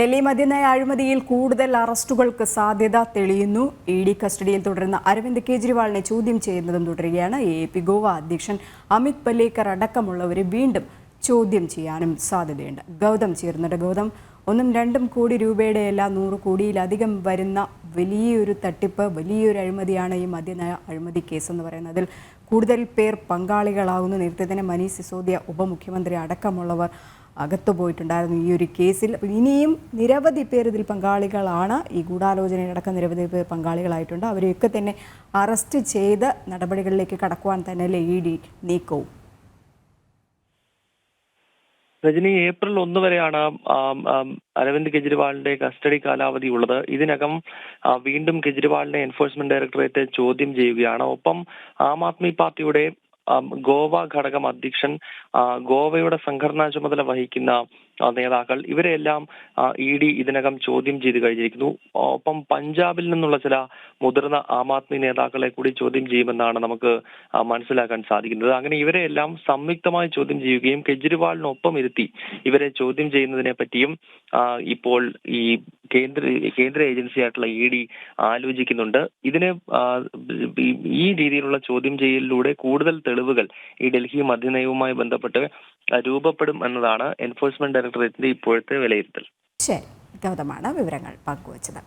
ഡൽഹി മദ്യനയ അഴിമതിയിൽ കൂടുതൽ അറസ്റ്റുകൾക്ക് സാധ്യത തെളിയുന്നു. ഇഡി കസ്റ്റഡിയിൽ തുടരുന്ന അരവിന്ദ് കെജ്രിവാളിനെ ചോദ്യം ചെയ്യുന്നതും തുടരുകയാണ്. AAP ഗോവ അധ്യക്ഷൻ അമിത് പലേക്കർ അടക്കമുള്ളവരെ വീണ്ടും ചോദ്യം ചെയ്യാനും സാധ്യതയുണ്ട്. ഗൗതം ചേർന്നിട്ട്. ഗൗതം, 1-2 കോടി രൂപയുടെയല്ല 100 കോടിയിലധികം വരുന്ന വലിയൊരു തട്ടിപ്പ്, വലിയൊരു അഴിമതിയാണ് ഈ മദ്യനയ അഴിമതി കേസ് എന്ന് പറയുന്നത്. അതിൽ കൂടുതൽ പേർ പങ്കാളികളാകുന്നു. നേരത്തെ തന്നെ മനീഷ് സിസോദിയ ഉപമുഖ്യമന്ത്രി അടക്കമുള്ളവർ അകത്തു പോയിട്ടുണ്ടായിരുന്നു ഈ ഒരു കേസിൽ. ഇനിയും നിരവധി പേർ ഇതിൽ പങ്കാളികളാണ്. ഈ ഗൂഢാലോചനയടക്കം നിരവധി പേർ പങ്കാളികളായിട്ടുണ്ട്. അവരെയൊക്കെ തന്നെ അറസ്റ്റ് ചെയ്ത് നടപടികളിലേക്ക് കടക്കുവാൻ തന്നെയല്ലേ ED നീക്കവും? രജനി, ഏപ്രിൽ 1 വരെയാണ് അരവിന്ദ് കെജ്രിവാളിന്റെ കസ്റ്റഡി കാലാവധി ഉള്ളത്. ഇതിനകം വീണ്ടും കെജ്രിവാളിനെ എൻഫോഴ്സ്മെന്റ് ഡയറക്ടറേറ്റ് ചോദ്യം ചെയ്യുകയാണ്. ഒപ്പം ആം ആദ്മി പാർട്ടിയുടെ ഗോവ ഘടകം അധ്യക്ഷൻ, ഗോവയുടെ സംഘടനാ ചുമതല വഹിക്കുന്ന നേതാക്കൾ, ഇവരെല്ലാം ED ഇതിനകം ചോദ്യം ചെയ്ത് കഴിഞ്ഞിരിക്കുന്നു. ഒപ്പം പഞ്ചാബിൽ നിന്നുള്ള ചില മുതിർന്ന ആം ആദ്മി നേതാക്കളെ കൂടി ചോദ്യം ചെയ്യുമെന്നാണ് നമുക്ക് മനസ്സിലാക്കാൻ സാധിക്കുന്നത്. അങ്ങനെ ഇവരെല്ലാം സംയുക്തമായി ചോദ്യം ചെയ്യുകയും കെജ്രിവാളിനൊപ്പം ഇരുത്തി ഇവരെ ചോദ്യം ചെയ്യുന്നതിനെ പറ്റിയും ഇപ്പോൾ ഈ കേന്ദ്ര ഏജൻസി ആയിട്ടുള്ള ED ആലോചിക്കുന്നുണ്ട്. ഇതിന് ഈ രീതിയിലുള്ള ചോദ്യം ചെയ്യലിലൂടെ കൂടുതൽ തെളിവുകൾ ഈ ഡൽഹി മദ്യനയവുമായി ബന്ധപ്പെട്ട് രൂപപ്പെടും എന്നതാണ് എൻഫോഴ്സ്മെന്റ് ഡയറക്ടറേറ്റിന്റെ ഇപ്പോഴത്തെ വിലയിരുത്തൽ. ശരി, ഗൗതമാണ് വിവരങ്ങൾ പങ്കുവച്ചത്.